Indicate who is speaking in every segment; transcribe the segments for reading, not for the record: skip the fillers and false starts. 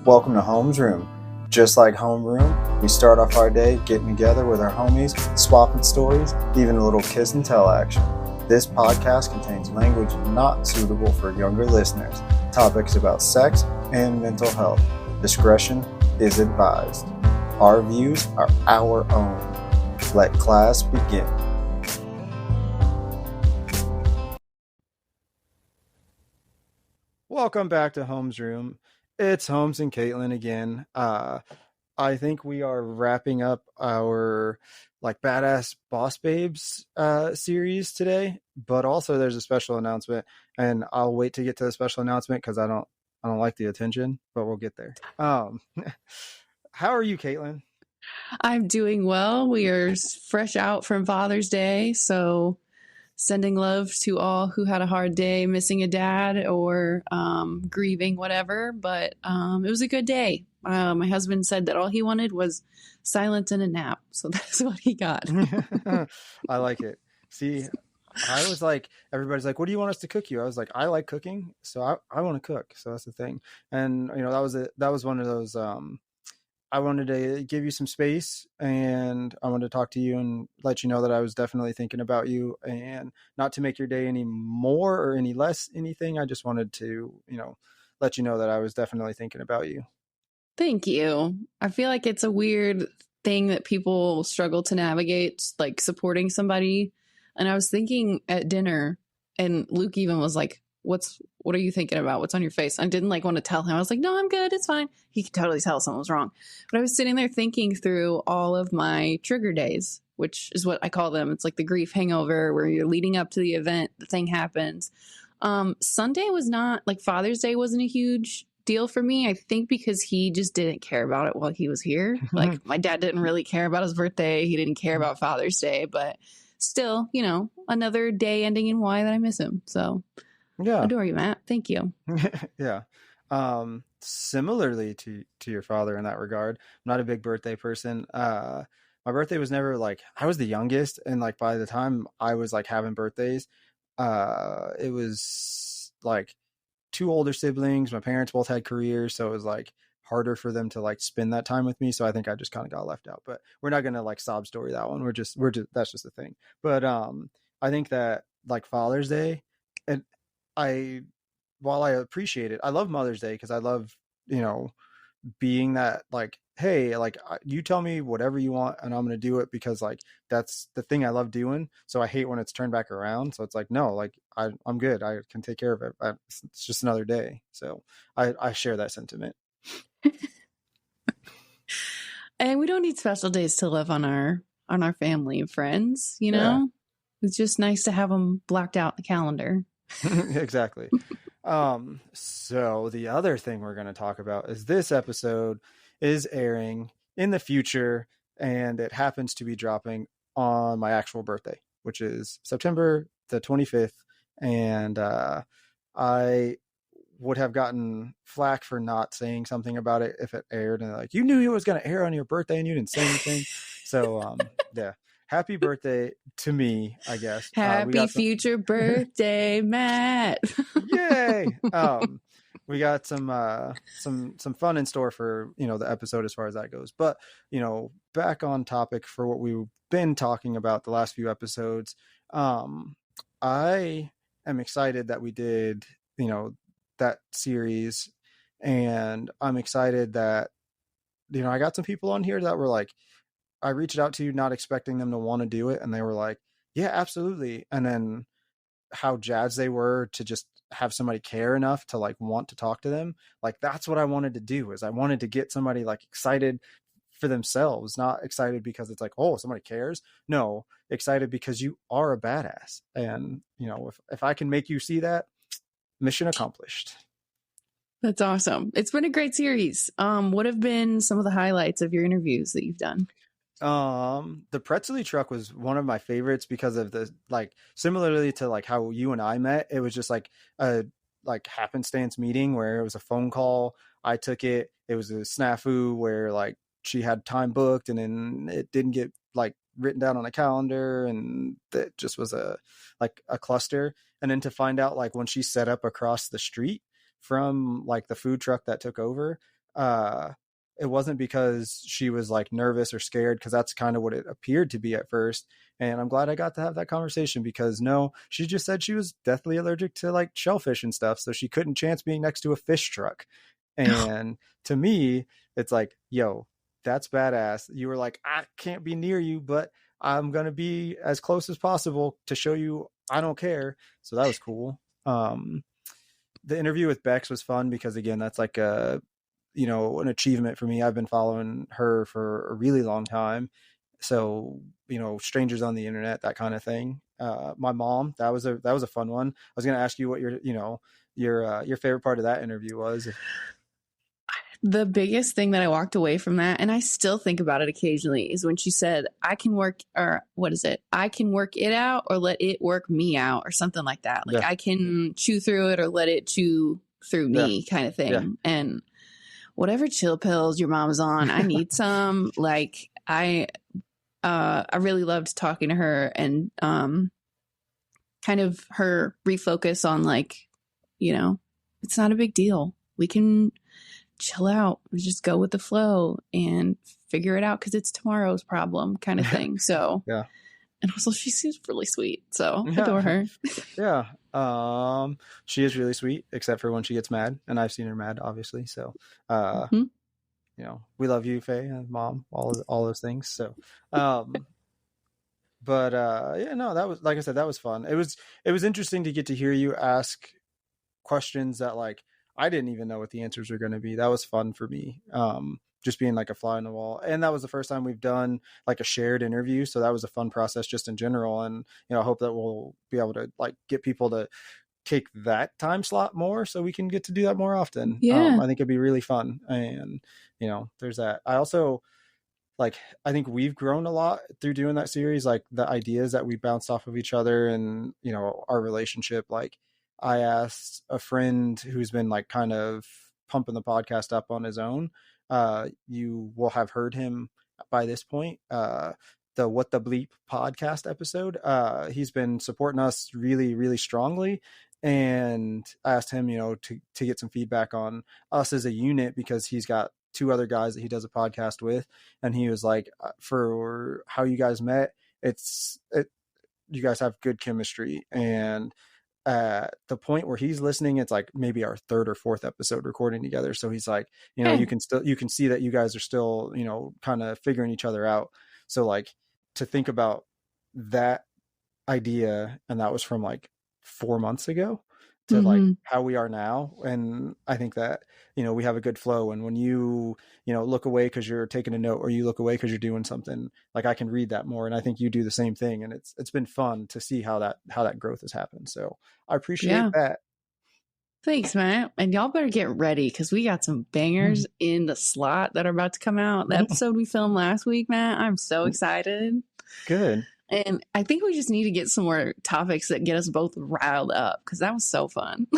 Speaker 1: Welcome to Home's Room. Just like Homeroom, we start off our day getting together with our homies, swapping stories, even a little kiss and tell action. This podcast contains language not suitable for younger listeners, topics about sex and mental health. Discretion is advised. Our views are our own. Let class begin. Welcome back to Home's Room. It's Holmes and Kaitlin again. I think we are wrapping up our badass boss babes series today, but also there's a special announcement, and I'll wait to get to the special announcement because I don't like the attention, but we'll get there. How are you, Kaitlin?
Speaker 2: I'm doing well. We are fresh out from Father's Day, so sending love to all who had a hard day missing a dad or grieving, whatever. But it was a good day. My husband said that all he wanted was silence and a nap. So that's what he got.
Speaker 1: I like it. See, I was like, everybody's like, what do you want us to cook you? I was like, I like cooking, so I want to cook. So that's the thing. And, that was one of those, I wanted to give you some space, and I wanted to talk to you and let you know that I was definitely thinking about you, and not to make your day any more or any less anything. I just wanted to, let you know that I was definitely thinking about you.
Speaker 2: Thank you. I feel like it's a weird thing that people struggle to navigate, like supporting somebody. And I was thinking at dinner, and Luke even was like, what are you thinking about? What's on your face? I didn't want to tell him. I was like, no, I'm good. It's fine. He could totally tell something was wrong. But I was sitting there thinking through all of my trigger days, which is what I call them. It's like the grief hangover where you're leading up to the event, the thing happens. Sunday was not Father's Day wasn't a huge deal for me. I think because he just didn't care about it while he was here. My dad didn't really care about his birthday. He didn't care about Father's Day, but still, another day ending in Y that I miss him. So yeah, adore you, Matt. Thank you.
Speaker 1: Yeah. Similarly to your father in that regard, I'm not a big birthday person. My birthday was never I was the youngest, and by the time I was having birthdays, it was two older siblings. My parents both had careers, so it was harder for them to spend that time with me. So I think I just kind of got left out. But we're not gonna sob story that one. We're just that's just the thing. But I think that Father's Day, and while I appreciate it, I love Mother's Day because I love, being that hey, you tell me whatever you want and I'm going to do it because that's the thing I love doing. So I hate when it's turned back around. So it's no, I'm good. I can take care of it. It's just another day. So I share that sentiment.
Speaker 2: And we don't need special days to love on our family and friends,
Speaker 1: Yeah.
Speaker 2: It's just nice to have them blocked out in the calendar.
Speaker 1: Exactly. So the other thing we're going to talk about is this episode is airing in the future, and it happens to be dropping on my actual birthday, which is September the 25th. And I would have gotten flack for not saying something about it if it aired, and you knew it was going to air on your birthday and you didn't say anything. So yeah. Happy birthday to me, I guess.
Speaker 2: Happy future birthday, Matt.
Speaker 1: Yay. We got some fun in store for, the episode as far as that goes. But, back on topic for what we've been talking about the last few episodes. I am excited that we did, that series, and I'm excited that, I got some people on here that were I reached out to, not expecting them to want to do it, and they were like, yeah, absolutely. And then how jazzed they were to just have somebody care enough to want to talk to them. That's what I wanted to do, is I wanted to get somebody excited for themselves, not excited because it's oh, somebody cares. No, excited because you are a badass. And, if I can make you see that, mission accomplished.
Speaker 2: That's awesome. It's been a great series. What have been some of the highlights of your interviews that you've done?
Speaker 1: The pretzel truck was one of my favorites because of the similarly to how you and I met. It was just a happenstance meeting where it was a phone call. I took it. It was a snafu where she had time booked and then it didn't get written down on a calendar, and it just was a cluster. And then to find out when she set up across the street from the food truck that took over, uh, it wasn't because she was like nervous or scared, because that's kind of what it appeared to be at first. And I'm glad I got to have that conversation, because no, she just said she was deathly allergic to like shellfish and stuff. So she couldn't chance being next to a fish truck. And to me, it's like, yo, that's badass. You were like, I can't be near you, but I'm going to be as close as possible to show you I don't care. So that was cool. The interview with Bex was fun because, again, that's like a, an achievement for me. I've been following her for a really long time. So, strangers on the internet, that kind of thing. My mom, that was a fun one. I was going to ask you what your favorite part of that interview was.
Speaker 2: The biggest thing that I walked away from that, and I still think about it occasionally, is when she said, I can work, or what is it? I can work it out or let it work me out, or something like that. Like,
Speaker 1: Yeah.
Speaker 2: I can chew through it or let it chew through me, kind of thing.
Speaker 1: Yeah.
Speaker 2: And whatever chill pills your mom's on, I need some. Like, I really loved talking to her, and kind of her refocus on, like, it's not a big deal. We can chill out, just go with the flow and figure it out, because it's tomorrow's problem, kind of thing. So
Speaker 1: Yeah.
Speaker 2: And also she seems really sweet, so I adore her.
Speaker 1: Yeah. She is really sweet, except for when she gets mad, and I've seen her mad, obviously. So we love you, Faye, and Mom, all those things. So but that was, like I said, that was fun. It was interesting to get to hear you ask questions that, like, I didn't even know what the answers were going to be. That was fun for me. Just being like a fly on the wall. And that was the first time we've done like a shared interview. So that was a fun process just in general. And, I hope that we'll be able to like get people to take that time slot more, so we can get to do that more often.
Speaker 2: Yeah.
Speaker 1: I think it'd be really fun. And, there's that. I also, like, I think we've grown a lot through doing that series, like the ideas that we bounced off of each other and, our relationship. Like, I asked a friend who's been like kind of pumping the podcast up on his own. You will have heard him by this point. The What the Bleep podcast episode. He's been supporting us really, really strongly. And I asked him, to get some feedback on us as a unit, because he's got two other guys that he does a podcast with. And he was like, for how you guys met, you guys have good chemistry. And at the point where he's listening, it's like maybe our third or fourth episode recording together. So he's like, you can see that you guys are still, kind of figuring each other out. So like, to think about that idea, and that was from like 4 months ago, to like how we are now. And I think that, we have a good flow. And when you look away because you're taking a note, or you look away because you're doing something, like, I can read that more. And I think you do the same thing. And it's been fun to see how that growth has happened. So I appreciate that.
Speaker 2: Thanks, Matt. And y'all better get ready, because we got some bangers in the slot that are about to come out. The episode we filmed last week, Matt, I'm so excited.
Speaker 1: Good.
Speaker 2: And I think we just need to get some more topics that get us both riled up, because that was so fun.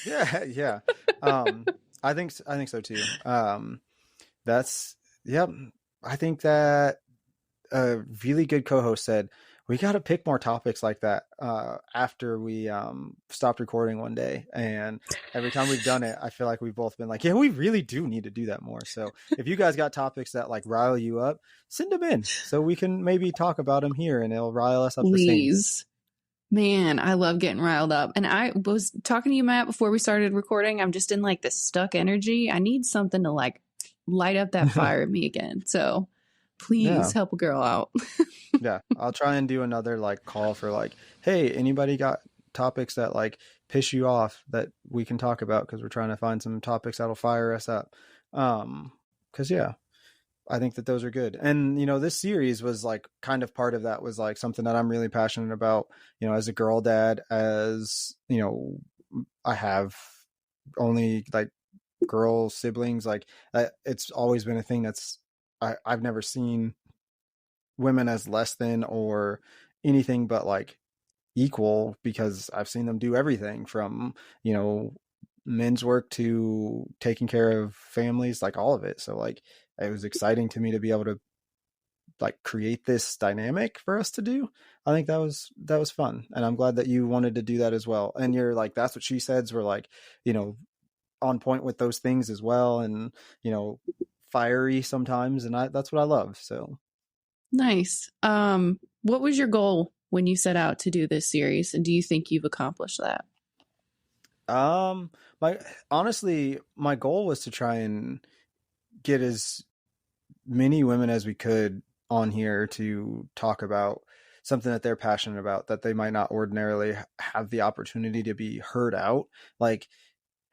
Speaker 1: Yeah. I think so too. I think that a really good co-host said, we got to pick more topics like that after we stopped recording one day. And every time we've done it, I feel like we've both been like, yeah, we really do need to do that more. So if you guys got topics that like rile you up, send them in so we can maybe talk about them here, and it'll rile us up.
Speaker 2: Please. Man, I love getting riled up. And I was talking to you, Matt, before we started recording. I'm just in like this stuck energy. I need something to like light up that fire in me again. So please help a girl out.
Speaker 1: Yeah, I'll try and do another like call for like, hey, anybody got topics that like piss you off that we can talk about, because we're trying to find some topics that'll fire us up. Because I think that those are good. And this series was like kind of part of that, was like something that I'm really passionate about. As a girl dad, as I have only like girl siblings. Like it's always been a thing that's I've never seen women as less than or anything but like equal, because I've seen them do everything from, men's work to taking care of families, like all of it. So like, it was exciting to me to be able to like create this dynamic for us to do. I think that was fun. And I'm glad that you wanted to do that as well. And you're like, that's what she said's were like, on point with those things as well, and fiery sometimes, and that's what I love. So
Speaker 2: Nice. What was your goal when you set out to do this series, and do you think you've accomplished that?
Speaker 1: um my honestly, my goal was to try and get as many women as we could on here to talk about something that they're passionate about, that they might not ordinarily have the opportunity to be heard out. Like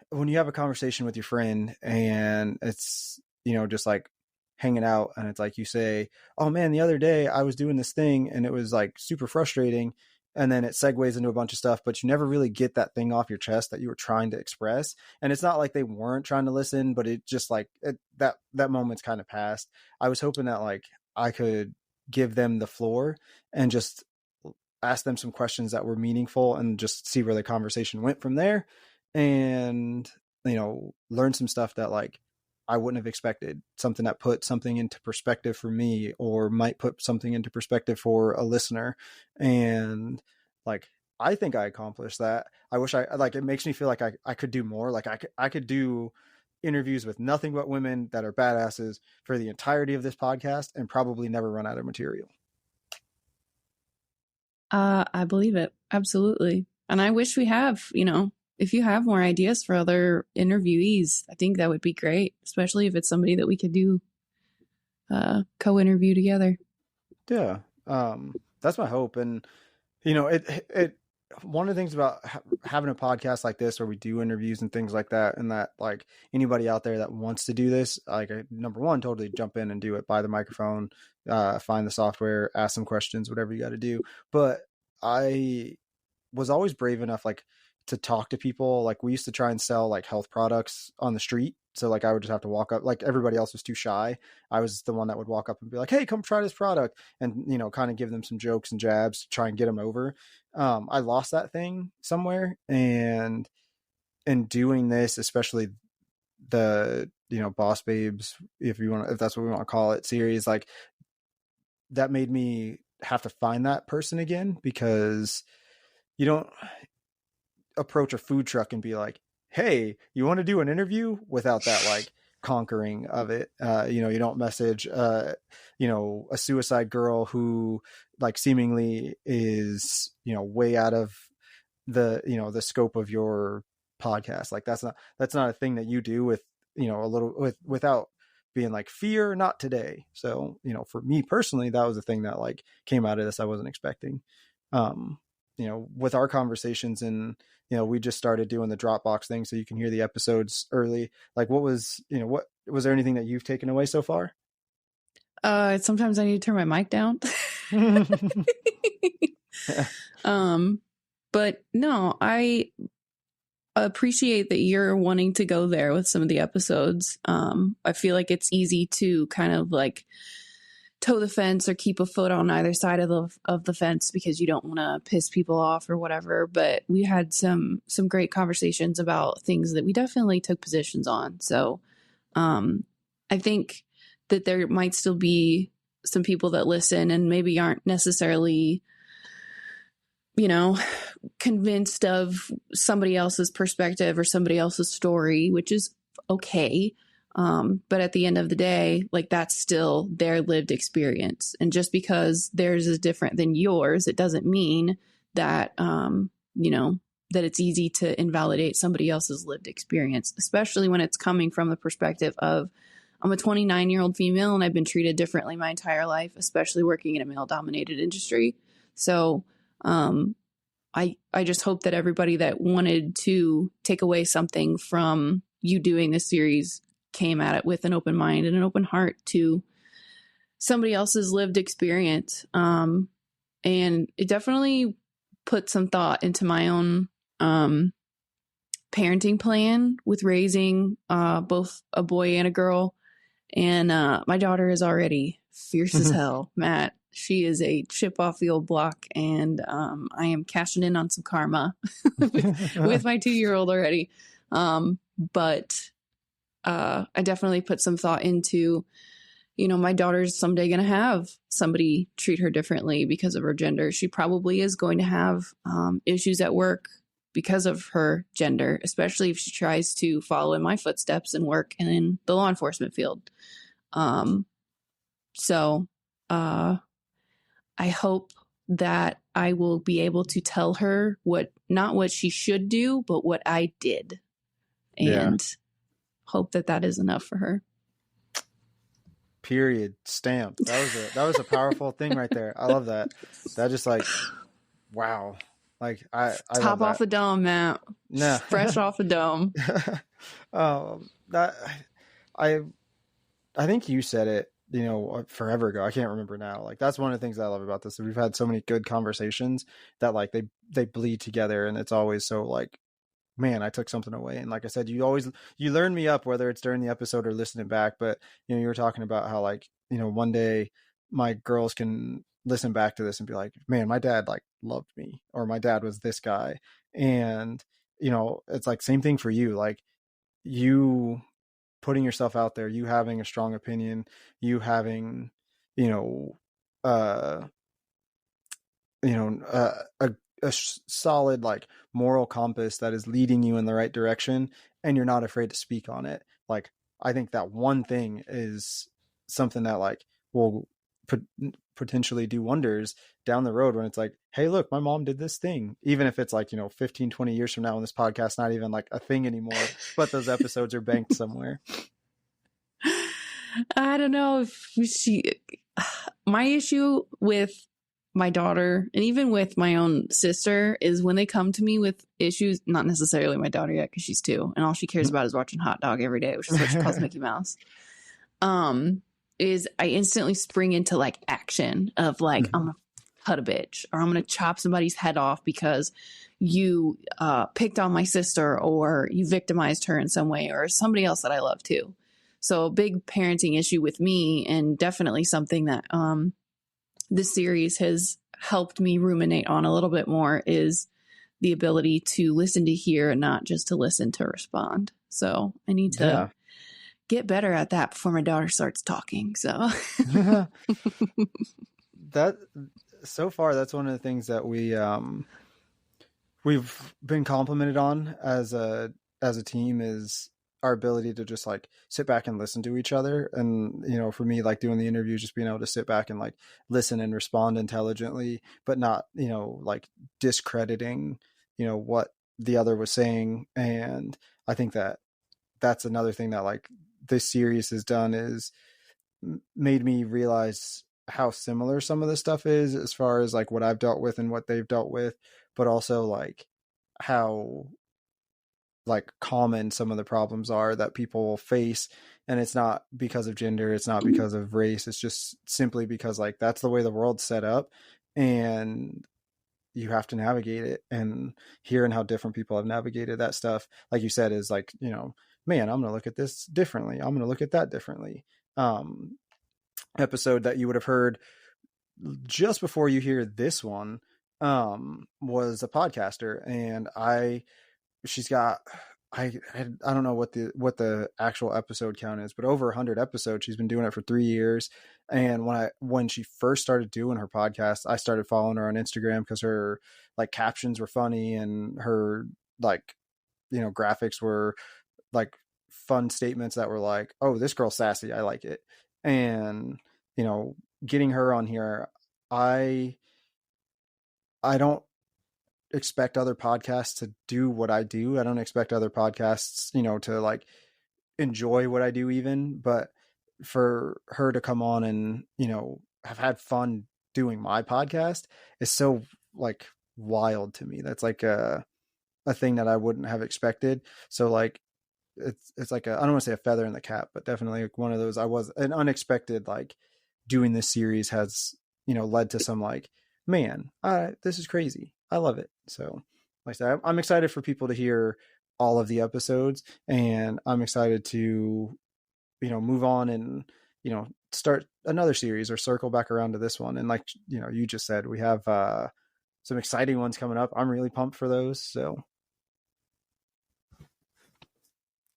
Speaker 1: when you have a conversation with your friend and it's, just like hanging out, and it's like you say, oh man, the other day I was doing this thing and it was like super frustrating. And then it segues into a bunch of stuff, but you never really get that thing off your chest that you were trying to express. And it's not like they weren't trying to listen, but it just like that moment's kind of passed. I was hoping that like I could give them the floor and just ask them some questions that were meaningful and just see where the conversation went from there, and learn some stuff that like I wouldn't have expected, something that put something into perspective for me or might put something into perspective for a listener. And like I think I accomplished that. I wish I like, it makes me feel like I could do more. Like I could do interviews with nothing but women that are badasses for the entirety of this podcast and probably never run out of material.
Speaker 2: I believe it. Absolutely. And I wish we have, if you have more ideas for other interviewees, I think that would be great, especially if it's somebody that we could do co-interview together.
Speaker 1: Yeah. That's my hope. And, it one of the things about having a podcast like this where we do interviews and things like that, and that like anybody out there that wants to do this, like number one, totally jump in and do it, buy the microphone, find the software, ask some questions, whatever you got to do. But I was always brave enough, like, to talk to people. Like we used to try and sell like health products on the street. So like I would just have to walk up, like everybody else was too shy. I was the one that would walk up and be like, hey, come try this product. And, kind of give them some jokes and jabs to try and get them over. I lost that thing somewhere. And in doing this, especially the, Boss Babes, if that's what we want to call it, series, like that made me have to find that person again, because you don't approach a food truck and be like, hey, you want to do an interview, without that like conquering of it. You don't message a suicide girl who like seemingly is way out of the scope of your podcast. Like that's not a thing that you do with without being like, fear not today. So for me personally, that was the thing that like came out of this I wasn't expecting. With our conversations, and we just started doing the Dropbox thing so you can hear the episodes early. Like what was there anything that you've taken away so far?
Speaker 2: Sometimes I need to turn my mic down. But no, I appreciate that you're wanting to go there with some of the episodes. I feel like it's easy to kind of like toe the fence or keep a foot on either side of the fence because you don't want to piss people off or whatever. But we had some great conversations about things that we definitely took positions on. So I think that there might still be some people that listen and maybe aren't necessarily, convinced of somebody else's perspective or somebody else's story, which is okay. But at the end of the day, like that's still their lived experience. And just because theirs is different than yours, it doesn't mean that, that it's easy to invalidate somebody else's lived experience, especially when it's coming from the perspective of, I'm a 29-year-old female and I've been treated differently my entire life, especially working in a male dominated industry. So, I just hope that everybody that wanted to take away something from you doing this series came at it with an open mind and an open heart to somebody else's lived experience. And it definitely put some thought into my own parenting plan with raising both a boy and a girl. And my daughter is already fierce as hell, Matt. She is a chip off the old block, and I am cashing in on some karma with my 2-year-old already. But I definitely put some thought into, my daughter's someday going to have somebody treat her differently because of her gender. She probably is going to have issues at work because of her gender, especially if she tries to follow in my footsteps and work in the law enforcement field. So I hope that I will be able to tell her not what she should do, but what I did, and hope that is enough for her.
Speaker 1: Period. Stamp. That was a powerful thing right there. I love that. That just like, wow. Like I
Speaker 2: top
Speaker 1: love that.
Speaker 2: Off the dome, Matt.
Speaker 1: No.
Speaker 2: Fresh off the dome.
Speaker 1: That I think you said it, forever ago. I can't remember now. Like that's one of the things I love about this. We've had so many good conversations that like they bleed together, and it's always so like, man, I took something away. And like I said, you learn me up, whether it's during the episode or listening back. But you were talking about how like, one day my girls can listen back to this and be like, man, my dad like loved me, or my dad was this guy. And it's like same thing for you. Like you putting yourself out there, you having a strong opinion, you having uh a solid like moral compass that is leading you in the right direction, and you're not afraid to speak on it. Like I think that one thing is something that like will potentially do wonders down the road, when it's like, hey, look, my mom did this thing, even if it's like 15, 20 years from now, when this podcast not even like a thing anymore, but those episodes are banked somewhere.
Speaker 2: I don't know if my issue with my daughter, and even with my own sister, is when they come to me with issues, not necessarily my daughter yet, because she's 2 and all she cares about is watching Hot Dog every day, which is what she calls Mickey Mouse. Is I instantly spring into like action of like, I'm gonna cut a bitch, or I'm gonna chop somebody's head off because you picked on my sister, or you victimized her in some way, or somebody else that I love too. So a big parenting issue with me, and definitely something that this series has helped me ruminate on a little bit more, is the ability to listen to hear and not just to listen to respond. So I need to get better at that before my daughter starts talking. So
Speaker 1: that so far, that's one of the things that we've been complimented on as a team, is our ability to just like sit back and listen to each other. And, for me, like doing the interview, just being able to sit back and like listen and respond intelligently, but not, like discrediting, what the other was saying. And I think that that's another thing that like this series has done, is made me realize how similar some of the stuff is, as far as like what I've dealt with and what they've dealt with, but also like how like common some of the problems are that people face. And it's not because of gender, it's not because of race, it's just simply because like that's the way the world's set up, and you have to navigate it. And hearing how different people have navigated that stuff, like you said, is like, man, I'm gonna look at this differently, I'm gonna look at that differently. Episode that you would have heard just before you hear this one was a podcaster, and she's got, I don't know what the actual episode count is, but over 100 episodes. She's been doing it for 3 years. And when she first started doing her podcast, I started following her on Instagram because her like captions were funny, and her like, graphics were like fun statements that were like, oh, this girl's sassy, I like it. And, getting her on here, I don't expect other podcasts to do what I do. I don't expect other podcasts, to like enjoy what I do even, but for her to come on and, have had fun doing my podcast is so like wild to me. That's like a thing that I wouldn't have expected. So like, it's like I don't want to say a feather in the cap, but definitely like one of those, I was an unexpected, like doing this series has, led to some like, man, this is crazy, I love it. So like I said, I'm excited for people to hear all of the episodes, and I'm excited to, move on and, start another series or circle back around to this one. And like, you just said, we have some exciting ones coming up. I'm really pumped for those. So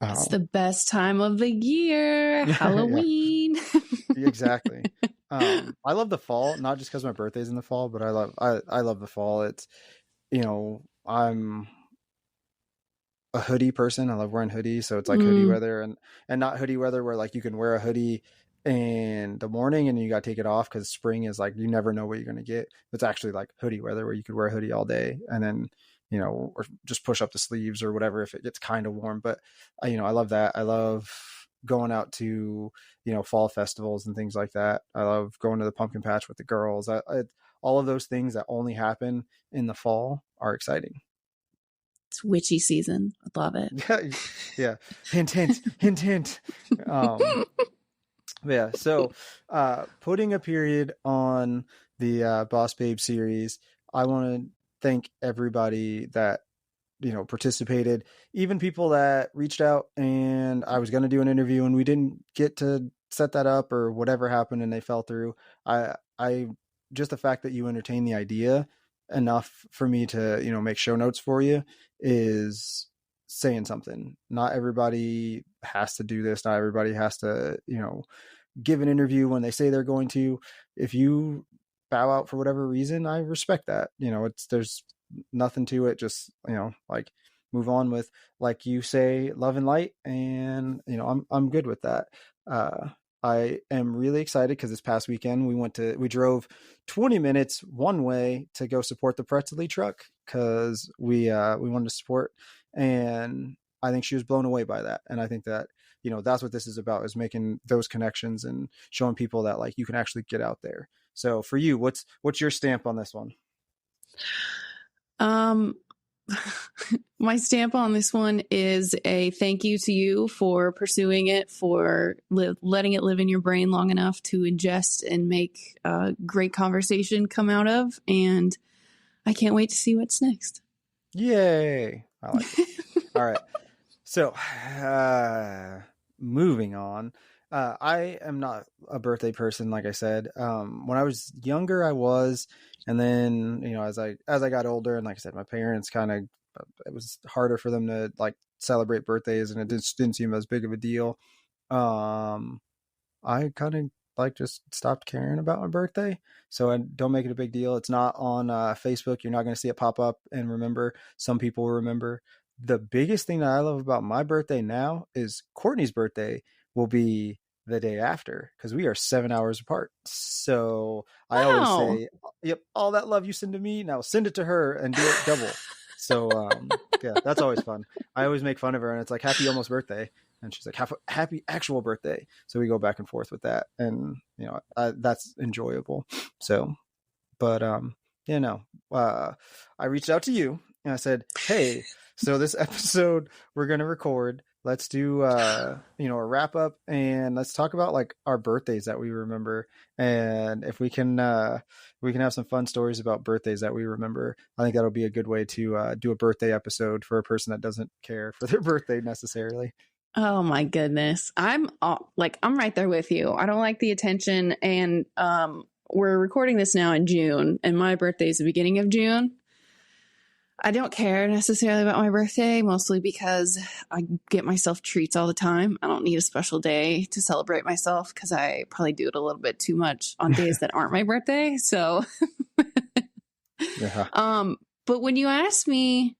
Speaker 2: it's the best time of the year, Halloween.
Speaker 1: Exactly. I love the fall, not just because my birthday's in the fall, but I love the fall. It's, I'm a hoodie person. I love wearing hoodies, so it's like hoodie
Speaker 2: Mm,
Speaker 1: weather, and not hoodie weather where like you can wear a hoodie in the morning and you got to take it off because spring is like you never know what you're going to get. It's actually like hoodie weather where you could wear a hoodie all day and then or just push up the sleeves or whatever if it gets kind of warm. But I love that. I love going out to fall festivals and things like that. I love going to the pumpkin patch with the girls. All of those things that only happen in the fall are exciting.
Speaker 2: it's witchy season. I love it.
Speaker 1: Yeah, yeah. Hint, hint, hint, hint. Um, yeah. So, putting a period on the Boss Babe series, I want to thank everybody that participated, even people that reached out and I was going to do an interview and we didn't get to set that up or whatever happened and they fell through. I just the fact that you entertained the idea enough for me to, make show notes for you is saying something. Not everybody has to do this. Not everybody has to, give an interview when they say they're going to. If you bow out for whatever reason, I respect that. There's nothing to it. Just, like move on with, like you say, love and light. And, I'm good with that. I am really excited because this past weekend we drove 20 minutes one way to go support the Pretzely truck because we wanted to support, and I think she was blown away by that. And I think that, that's what this is about, is making those connections and showing people that like you can actually get out there. So for you, what's your stamp on this one?
Speaker 2: Um, my stamp on this one is a thank you to you for pursuing it, for letting it live in your brain long enough to ingest and make a great conversation come out of. And I can't wait to see what's next.
Speaker 1: Yay. I like it. All right. So, moving on. I am not a birthday person, like I said. When I was younger, I was, and then as I got older, and like I said, my parents kind of, it was harder for them to like celebrate birthdays, and it just didn't seem as big of a deal. Um, I kind of like just stopped caring about my birthday. So I don't make it a big deal. It's not on Facebook. You're not going to see it pop up and remember. Some people will remember. The biggest thing that I love about my birthday now is Courtney's birthday will be the day after because we are 7 hours apart. So I always
Speaker 2: Wow.
Speaker 1: say, yep, all that love you send to me, now send it to her and do it double. So yeah, that's always fun. I always make fun of her and it's like, happy almost birthday. And she's like, happy actual birthday. So we go back and forth with that. And, that's enjoyable. So, but, I reached out to you and I said, hey, so this episode we're going to record, let's do, a wrap up and let's talk about like our birthdays that we remember. And if we can have some fun stories about birthdays that we remember. I think that'll be a good way to, do a birthday episode for a person that doesn't care for their birthday necessarily.
Speaker 2: Oh my goodness. I'm right there with you. I don't like the attention, and we're recording this now in June and my birthday is the beginning of June. I don't care necessarily about my birthday, mostly because I get myself treats all the time. I don't need a special day to celebrate myself because I probably do it a little bit too much on days that aren't my birthday. So
Speaker 1: Yeah.
Speaker 2: but when you asked me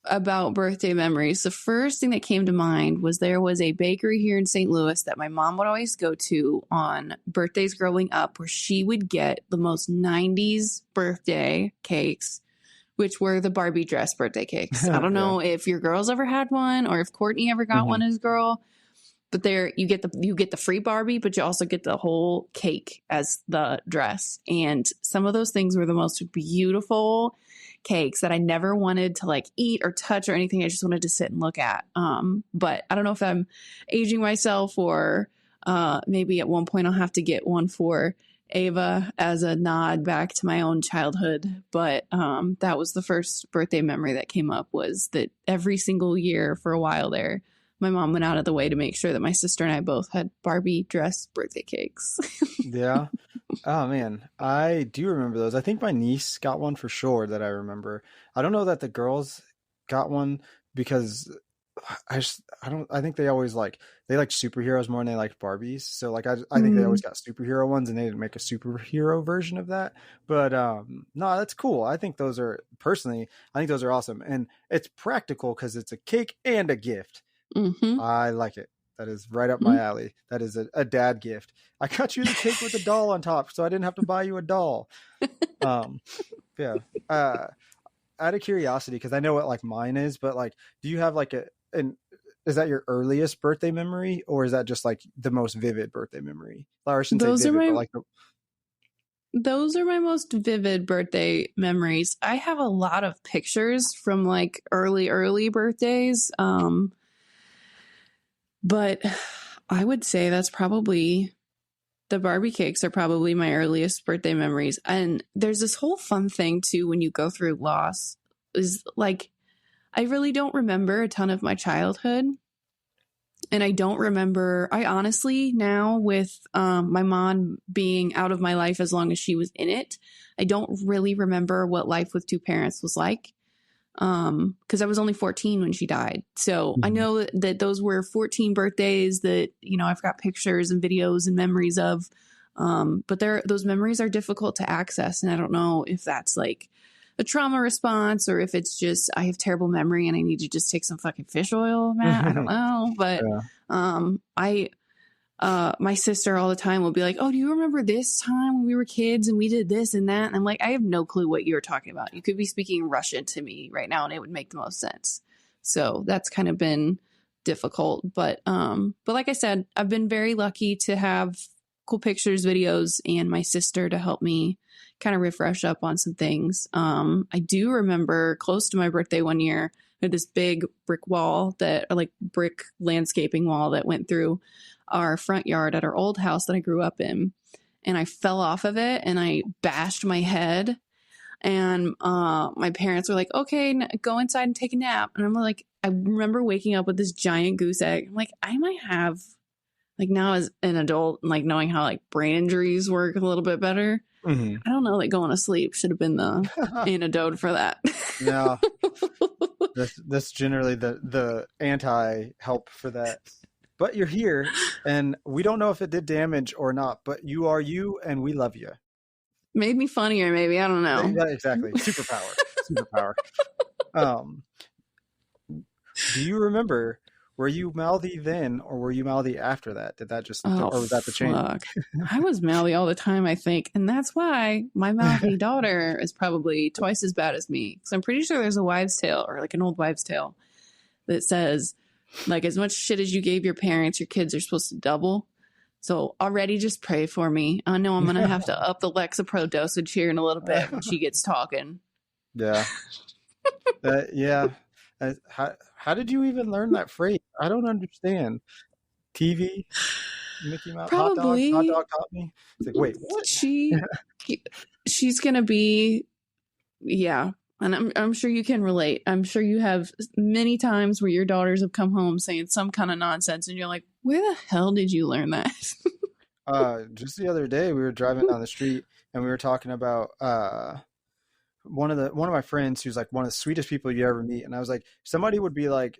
Speaker 2: about birthday memories, the first thing that came to mind was there was a bakery here in St. Louis that my mom would always go to on birthdays growing up, where she would get the most 90s birthday cakes, which were the Barbie dress birthday cakes. I don't
Speaker 1: Yeah.
Speaker 2: know if your girls ever had one or if Courtney ever got
Speaker 1: Hmm.
Speaker 2: one as a girl, but there you get the free Barbie, but you also get the whole cake as the dress. And some of those things were the most beautiful cakes that I never wanted to like eat or touch or anything. I just wanted to sit and look at. But I don't know if I'm aging myself or maybe at one point I'll have to get one for Ava as a nod back to my own childhood. But that was the first birthday memory that came up, was that every single year for a while there, my mom went out of the way to make sure that my sister and I both had Barbie dress birthday cakes.
Speaker 1: Yeah. Oh man, I do remember those. I think my niece got one for sure that I remember. I don't know that the girls got one because I think they always they like superheroes more than they like Barbies. So like I think they always
Speaker 2: Mm,
Speaker 1: got superhero ones and they didn't make a superhero version of that. But no, that's cool. I think those are personally, I think those are awesome. And it's practical because it's a cake and a gift.
Speaker 2: mm-hmm,
Speaker 1: I like it. That is right up my
Speaker 2: mm.
Speaker 1: alley. That is a dad gift. I got you the cake with a doll on top, so I didn't have to buy you a doll. Um, yeah. Uh, Out of curiosity, because I know what like mine is, but like, do you have like an is that your earliest birthday memory, or is that just like the most vivid birthday memory? Or I shouldn't say
Speaker 2: Those are
Speaker 1: vivid, but
Speaker 2: my
Speaker 1: like,
Speaker 2: those are my most vivid birthday memories. I have a lot of pictures from like early birthdays. But I would say that's probably the Barbie cakes are probably my earliest birthday memories. And there's this whole fun thing too when you go through loss is like I really don't remember a ton of my childhood. And I don't remember, I honestly, now with my mom being out of my life as long as she was in it, I don't really remember what life with two parents was like. Because I was only 14 when she died. So I
Speaker 1: Mhm.
Speaker 2: know that those were 14 birthdays that, you know, I've got pictures and videos and memories of. But those memories are difficult to access. And I don't know if that's like a trauma response or if it's just I have terrible memory and I need to just take some fucking fish oil, Matt. I don't know. But
Speaker 1: Yeah.
Speaker 2: I my sister all the time will be like, "Oh, do you remember this time when we were kids and we did this and that?" And I'm like, "I have no clue what you're talking about. You could be speaking Russian to me right now and it would make the most sense." So that's kind of been difficult, but like I said, I've been very lucky to have cool pictures, videos, and my sister to help me kind of refresh up on some things. I do remember close to my birthday one year, I had this big brick wall that, or like brick landscaping wall that went through our front yard at our old house that I grew up in. And I fell off of it and I bashed my head. And my parents were like, okay, go inside and take a nap. And I'm like, I remember waking up with this giant goose egg. I'm like, I might have, like now as an adult, like knowing how like brain injuries work a little bit better.
Speaker 1: Mhm.
Speaker 2: I don't know, like going to sleep should have been the antidote for that.
Speaker 1: No, that's generally the anti help for that. But you're here, and we don't know if it did damage or not. But you are you, and we love you.
Speaker 2: Made me funnier, maybe. I don't know.
Speaker 1: Yeah, exactly. Superpower. Superpower. Um, do you remember? Were you mouthy then, or were you mouthy after that? Did that just,
Speaker 2: Oh,
Speaker 1: or was that the change?
Speaker 2: fuck. I was mouthy all the time, I think. And that's why my mouthy daughter is probably twice as bad as me. Because I'm pretty sure there's a wives' tale or like an old wives' tale that says, like, as much shit as you gave your parents, your kids are supposed to double. So already just pray for me. I know I'm going to have to up the Lexapro dosage here in a little bit when she gets talking.
Speaker 1: Yeah. Yeah. How did you even learn that phrase? I don't understand. TV, Mickey Mouse, hot
Speaker 2: Probably
Speaker 1: dog taught me. It's like, wait, what?
Speaker 2: she she's going to be yeah. And I'm sure you can relate. I'm sure you have many times where your daughters have come home saying some kind of nonsense and you're like, where the hell did you learn that?
Speaker 1: Just the other day we were driving down the street and we were talking about one of my friends who's like one of the sweetest people you ever meet, and I was like, somebody would be like,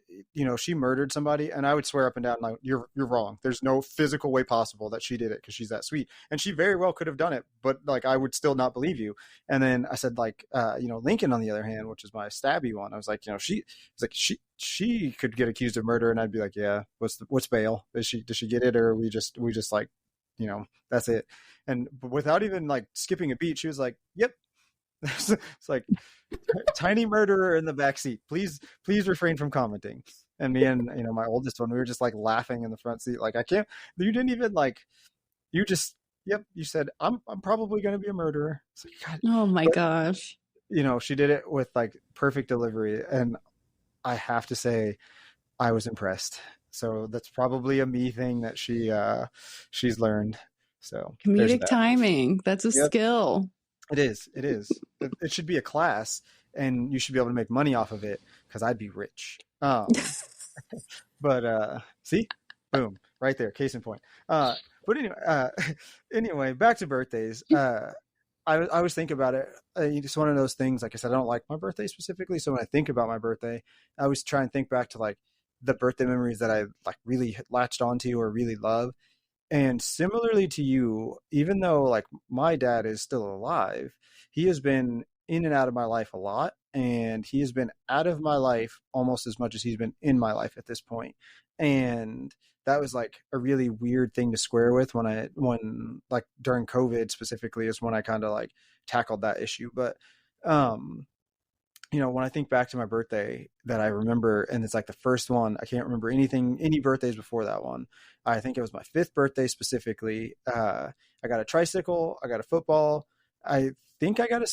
Speaker 1: she murdered somebody, and I would swear up and down like, you're wrong. There's no physical way possible that she did it because she's that sweet, and she very well could have done it, but like I would still not believe you. And then I said like, Lincoln on the other hand, which is my stabby one, I was like, she could get accused of murder, and I'd be like, yeah, what's bail? Does she get it, or we just like, that's it. And without even like skipping a beat, she was like, yep. It's like tiny murderer in the back seat. Please refrain from commenting. And me and my oldest one, we were just like laughing in the front seat. Like, I can't. You didn't even like. You just. Yep. You said I'm probably going to be a murderer. It's like, God.
Speaker 2: Oh my
Speaker 1: But
Speaker 2: gosh.
Speaker 1: she did it with like perfect delivery, and I have to say, I was impressed. So that's probably a me thing that she's learned. So there's
Speaker 2: Comedic
Speaker 1: that.
Speaker 2: timing. That's a
Speaker 1: Yep.
Speaker 2: skill.
Speaker 1: It is. It is. It should be a class, and you should be able to make money off of it because I'd be rich. But see, boom, right there, case in point. But anyway, anyway, back to birthdays. I was thinking about it. It's one of those things. Like I said, I don't like my birthday specifically, so when I think about my birthday, I always try and think back to like the birthday memories that I like really latched onto or really love. And similarly to you, even though like my dad is still alive, he has been in and out of my life a lot. And he has been out of my life almost as much as he's been in my life at this point. And that was like a really weird thing to square with when like during COVID specifically is when I kind of like tackled that issue. But um when I think back to my birthday that I remember, and it's like the first one, I can't remember any birthdays before that one. I think it was my fifth birthday specifically. I got a tricycle, I got a football. I think I got a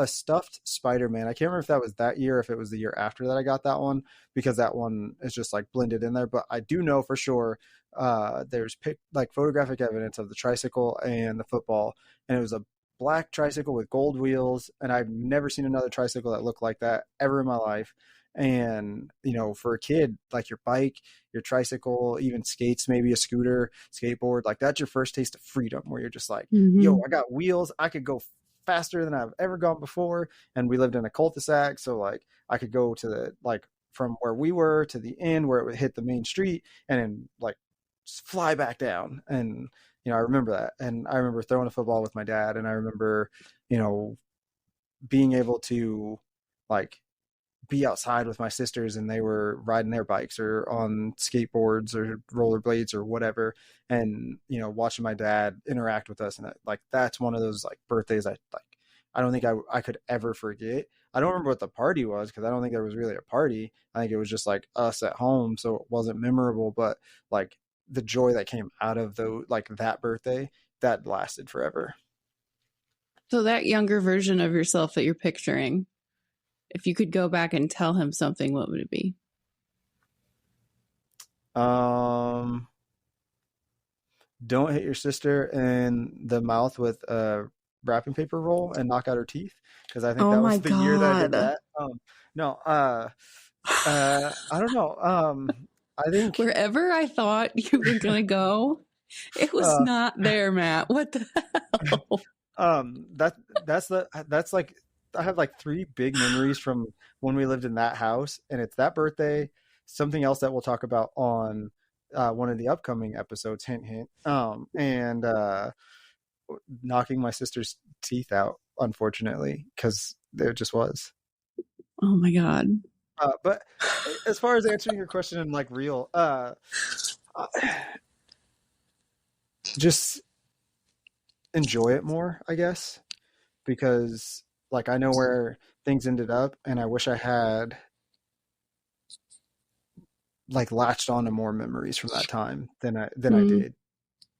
Speaker 1: stuffed Spider-Man. I can't remember if that was that year, if it was the year after that I got that one, because that one is just like blended in there. But I do know for sure there's like photographic evidence of the tricycle and the football, and it was a black tricycle with gold wheels, and I've never seen another tricycle that looked like that ever in my life. And for a kid, like your bike, your tricycle, even skates, maybe a scooter, skateboard, like that's your first taste of freedom, where you're just like, yo,
Speaker 2: Mm-hmm.
Speaker 1: I got wheels, I could go faster than I've ever gone before. And we lived in a cul-de-sac, so like I could go to the like from where we were to the end where it would hit the main street, and then like just fly back down. And I remember that. And I remember throwing a football with my dad. And I remember, you know, being able to like be outside with my sisters, and they were riding their bikes or on skateboards or rollerblades or whatever. And, watching my dad interact with us. And like, that's one of those like birthdays I don't think I could ever forget. I don't remember what the party was, because I don't think there was really a party. I think it was just like us at home. So it wasn't memorable, but like the joy that came out of that birthday, that lasted forever.
Speaker 2: So that younger version of yourself that you're picturing, if you could go back and tell him something, what would it be?
Speaker 1: Um, don't hit your sister in the mouth with a wrapping paper roll and knock out her teeth, because I think
Speaker 2: Oh
Speaker 1: that
Speaker 2: my
Speaker 1: was the year that I did
Speaker 2: God.
Speaker 1: that. No, I don't know. I think
Speaker 2: Wherever I thought you were going to go, it was
Speaker 1: uh,
Speaker 2: not there, Matt. What the hell?
Speaker 1: that that's like I have like three big memories from when we lived in that house, and it's that birthday, something else that we'll talk about on one of the upcoming episodes, hint hint, and knocking my sister's teeth out, unfortunately, because there just was.
Speaker 2: Oh my God.
Speaker 1: But as far as answering your question in like real, uh, just enjoy it more, I guess, because like I know where things ended up, and I wish I had like latched on to more memories from that time than I
Speaker 2: Mm.
Speaker 1: did.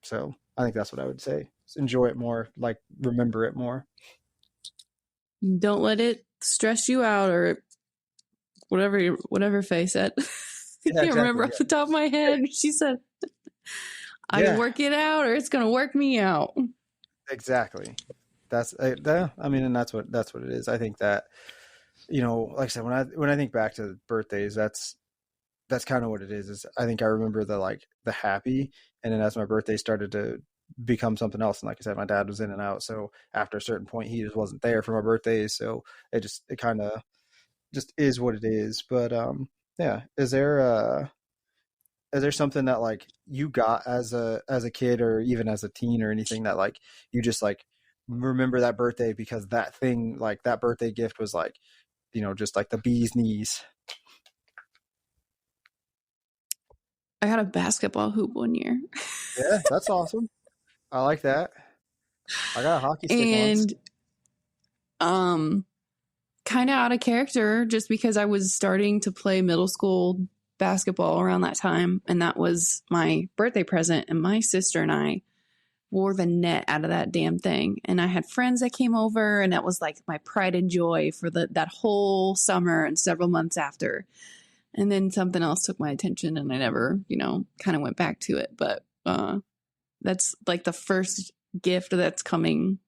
Speaker 1: So I think that's what I would say. Just enjoy it more, like remember it more.
Speaker 2: Don't let it stress you out or whatever Faye said. I
Speaker 1: Yeah,
Speaker 2: can't remember
Speaker 1: exactly.
Speaker 2: off the top of my
Speaker 1: Yeah,
Speaker 2: head. She said, I
Speaker 1: yeah,
Speaker 2: work it out or it's going to work me out.
Speaker 1: exactly. I mean, and that's what it is. I think that like I said, when I think back to birthdays, that's kind of what it is. Is I think I remember the happy, and then as my birthday started to become something else, and like I said, my dad was in and out. So after a certain point, he just wasn't there for my birthdays. So it kind of just is what it is. But yeah, is there something that like you got as a kid or even as a teen or anything that like you just like remember that birthday because that thing like that birthday gift was like just like the bee's knees?
Speaker 2: I got a basketball hoop one year.
Speaker 1: Yeah, that's awesome. I like that. I got a hockey stick once.
Speaker 2: And um kind of out of character just because I was starting to play middle school basketball around that time, and that was my birthday present, and my sister and I wore the net out of that damn thing. And I had friends that came over, and that was like my pride and joy for that whole summer and several months after. And then something else took my attention, and I never, kind of went back to it. But that's like the first gift that's coming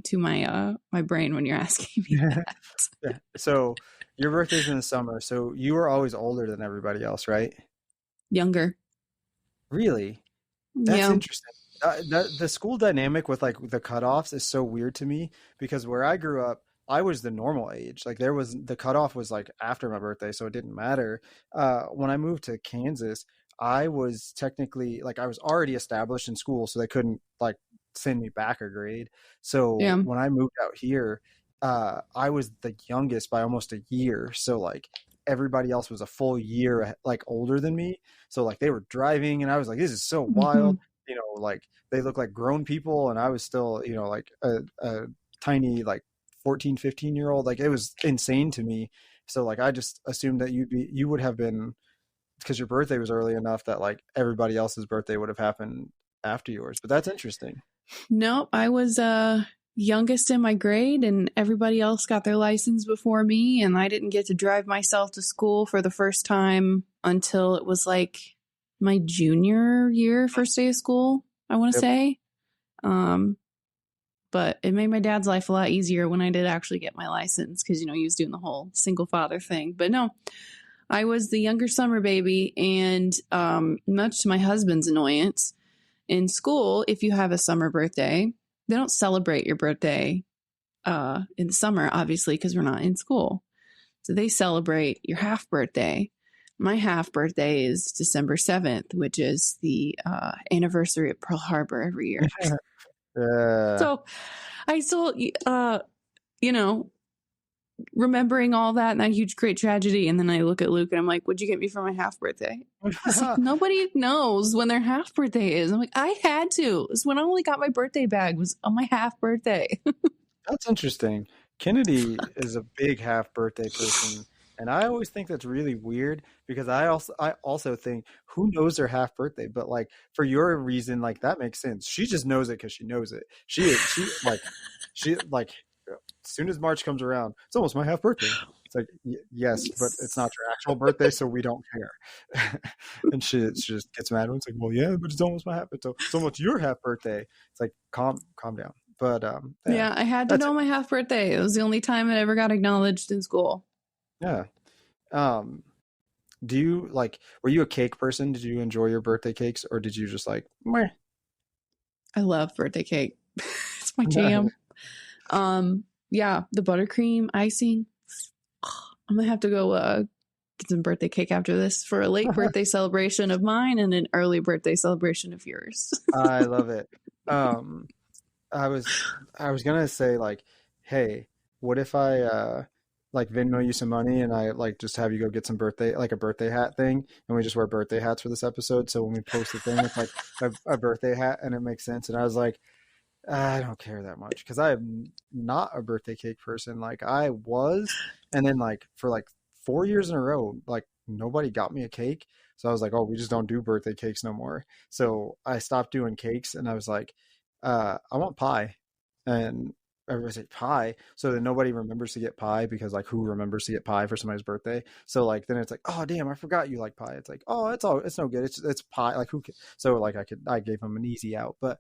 Speaker 2: to my brain when you're asking me that.
Speaker 1: Yeah. So your birthday's in the summer, so you were always older than everybody else, right?
Speaker 2: Younger.
Speaker 1: Really? That's
Speaker 2: Yeah.
Speaker 1: interesting. The school dynamic with like the cutoffs is so weird to me because where I grew up, I was the normal age. Like there was the cutoff was like after my birthday, so it didn't matter. When I moved to Kansas, I was technically like I was already established in school, so they couldn't like send me back a grade. So
Speaker 2: Yeah.
Speaker 1: when I moved out here, I was the youngest by almost a year. So like everybody else was a full year like older than me. So like they were driving, and I was like, this is so
Speaker 2: Hmm.
Speaker 1: wild. You know, like they look like grown people, and I was still, you know, like a tiny like 14, 15-year old. Like it was insane to me. So like I just assumed that you would have been, because your birthday was early enough that like everybody else's birthday would have happened after yours. But that's interesting.
Speaker 2: Nope, I was youngest in my grade, and everybody else got their license before me, and I didn't get to drive myself to school for the first time until it was like my junior year, first day of school, I want to
Speaker 1: Yep.
Speaker 2: say. Um, but it made my dad's life a lot easier when I did actually get my license because, you know, he was doing the whole single father thing. But no, I was the younger summer baby, and much to my husband's annoyance, in school, if you have a summer birthday, they don't celebrate your birthday in the summer, obviously, because we're not in school. So they celebrate your half birthday. My half birthday is December 7th, which is the anniversary of Pearl Harbor every year.
Speaker 1: Yeah.
Speaker 2: So I still, you know, remembering all that and that huge, great tragedy. And then I look at Luke and I'm like, what'd you get me for my half birthday? He's like, nobody knows when their half birthday is. I'm like, I had to. It's when I only got my birthday bag was on my half birthday.
Speaker 1: That's interesting. Kennedy is a big half birthday person, and I always think that's really weird because I also think who knows their half birthday, but like for your reason, like that makes sense. She just knows it because she knows it. She like as soon as March comes around, it's almost my half birthday. It's like yes, but it's not your actual birthday, so we don't care. And she just gets mad when it's like, well, yeah, but it's almost my half. It's almost your half birthday. It's like calm down. But yeah,
Speaker 2: Yeah, I had to
Speaker 1: that's
Speaker 2: know my half birthday. It was the only time it ever got acknowledged in school.
Speaker 1: yeah. Um, do you like? Were you a cake person? Did you enjoy your birthday cakes, or did you just like? Meh?
Speaker 2: I love birthday cake. It's my jam. Yeah, the buttercream icing. I'm gonna have to go get some birthday cake after this for a late birthday celebration of mine and an early birthday celebration of yours.
Speaker 1: I love it. Um, I was I was gonna say like, hey, what if I like Venmo you some money and I like just have you go get some birthday like a birthday hat thing and we just wear birthday hats for this episode. So when we post the thing, it's like a birthday hat and it makes sense. And I was like, I don't care that much because I am not a birthday cake person. Like I was, and then like for like 4 years in a row, like nobody got me a cake. So I was like, oh, we just don't do birthday cakes no more. So I stopped doing cakes, and I was like, I want pie, and everybody said pie. So then nobody remembers to get pie because like who remembers to get pie for somebody's birthday? So like then it's like, oh damn, I forgot you like pie. It's like, oh, it's no good. It's pie. Like who? So like I gave them an easy out, but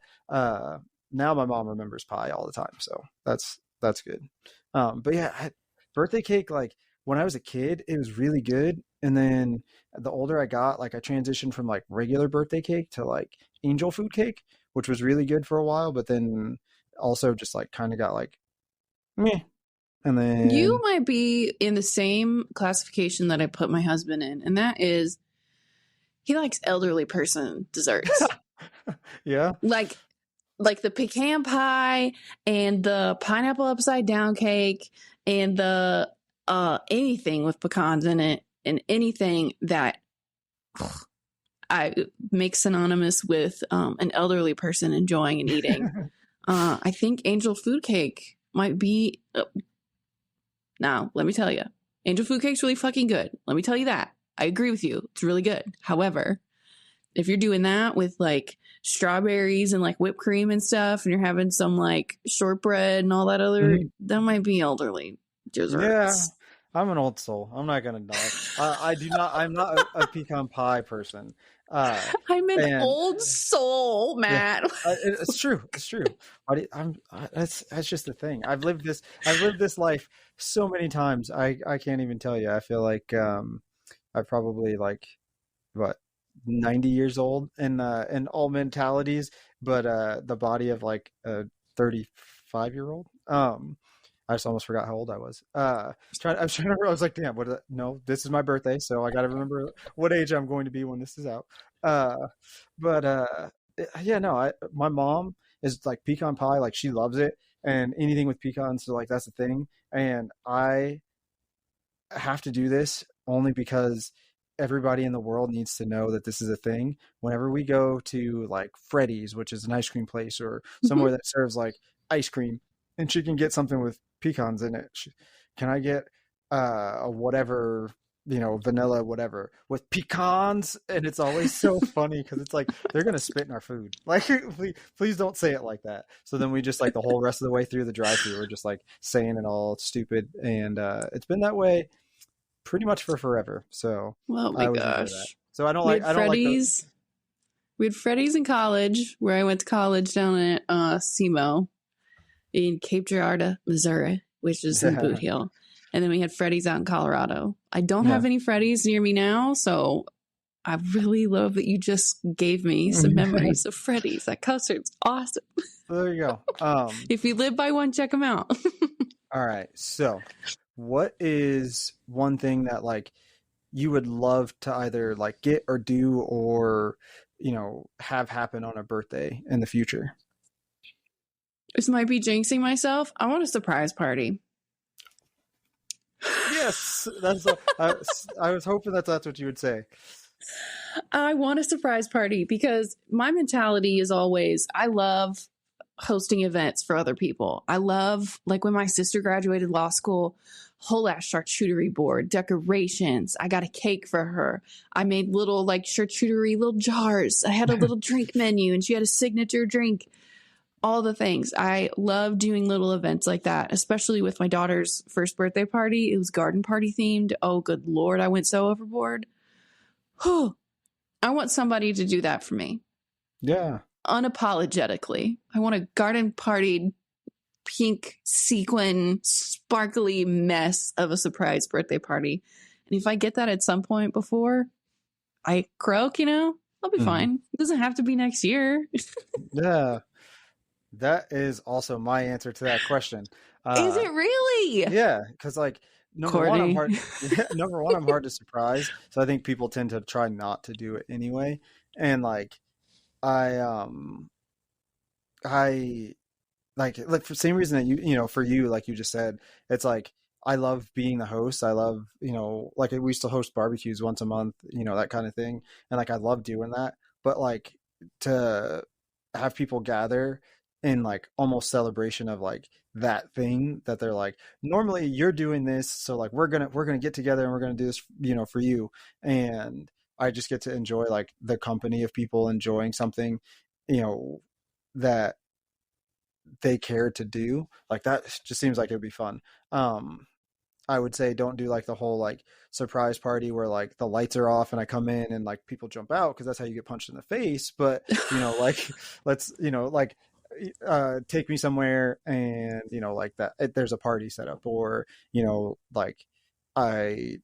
Speaker 1: now my mom remembers pie all the time, so that's good. But yeah, birthday cake, like when I was a kid, it was really good, and then the older I got, like I transitioned from like regular birthday cake to like angel food cake, which was really good for a while, but then also just like kind of got like meh, and
Speaker 2: You
Speaker 1: then
Speaker 2: might be in the same classification that I put my husband in, and that is he likes elderly person desserts.
Speaker 1: yeah.
Speaker 2: Like the pecan pie and the pineapple upside down cake and the anything with pecans in it and anything that I make synonymous with an elderly person enjoying and eating. I think angel food cake might be. Now, let me tell you, angel food cake's really fucking good. Let me tell you that. I agree with you. It's really good. However, if you're doing that with like strawberries and like whipped cream and stuff, and you're having some like shortbread and all that other,
Speaker 1: Mhm.
Speaker 2: that might be elderly
Speaker 1: Yeah,
Speaker 2: desserts.
Speaker 1: I'm an old soul. I'm not gonna deny. I do not. I'm not a pecan pie person. Uh,
Speaker 2: I'm an
Speaker 1: and
Speaker 2: old soul,
Speaker 1: yeah,
Speaker 2: Matt.
Speaker 1: it's true. It's true. That's just the thing. I've lived this life so many times. I can't even tell you. I feel like I probably like what 90 years old in all mentalities, but the body of like a 35-year-old. I just almost forgot how old I was. I was trying to remember. I was like, damn, no, this is my birthday, so I got to remember what age I'm going to be when this is out. Uh, but yeah, no, my mom is like pecan pie, like she loves it, and anything with pecans, so like that's the thing. And I have to do this only because everybody in the world needs to know that this is a thing. Whenever we go to like Freddy's, which is an ice cream place, or somewhere that serves like ice cream, and she can get something with pecans in it. Can I get a whatever, vanilla whatever with pecans? And it's always so funny because it's like they're gonna spit in our food. Like, please don't say it like that. So then we just like the whole rest of the way through the drive-through, we're just like saying it all stupid, and it's been that way pretty much for forever. So
Speaker 2: Oh
Speaker 1: I
Speaker 2: my
Speaker 1: always enjoy that.
Speaker 2: gosh.
Speaker 1: So
Speaker 2: We had
Speaker 1: I don't like the
Speaker 2: Freddy's. We had Freddy's in college, where I went to college down at SEMO in Cape Girardeau, Missouri, which is in Boot
Speaker 1: yeah
Speaker 2: Heel. And then we had Freddy's out in Colorado. I don't
Speaker 1: yeah
Speaker 2: have any Freddy's near me now, so I really love that you just gave me some memories of Freddy's. That custard's awesome.
Speaker 1: there you go.
Speaker 2: If you live by one, check them out.
Speaker 1: All right. So what is one thing that like you would love to either like get or do or have happen on a birthday in the future?
Speaker 2: This might be jinxing myself. I want a surprise party.
Speaker 1: Yes, I was hoping that that's what you would say.
Speaker 2: I want a surprise party because my mentality is always I love hosting events for other people. I love, like, when my sister graduated law school, whole ass charcuterie board, decorations. I got a cake for her. I made little like charcuterie little jars. I had a little drink menu and she had a signature drink. All the things. I love doing little events like that, especially with my daughter's first birthday party. It was garden party themed. Oh, good Lord. I went so overboard. I want somebody to do that for me.
Speaker 1: Yeah.
Speaker 2: Unapologetically. I want a garden party, pink sequin, sparkly mess of a surprise birthday party. And if I get that at some point before I croak, I'll be fine. It doesn't have to be next year.
Speaker 1: Yeah. That is also my answer to that question.
Speaker 2: Is it really?
Speaker 1: Yeah, because like number one, I'm
Speaker 2: Courtney.
Speaker 1: hard. Number one, I'm hard to surprise, so I think people tend to try not to do it anyway. And like I I like for the same reason that for you, like you just said, it's like I love being the host. I love like we used to host barbecues once a month, that kind of thing, and like I love doing that. But like to have people gather in like almost celebration of like that thing that they're like normally you're doing this, so like we're gonna get together and we're gonna do this for you, and I just get to enjoy like the company of people enjoying something that they care to do. Like that just seems like it would be fun. I would say don't do like the whole like surprise party where like the lights are off and I come in and like people jump out because that's how you get punched in the face. But like let's like take me somewhere and like that there's a party set up, or like I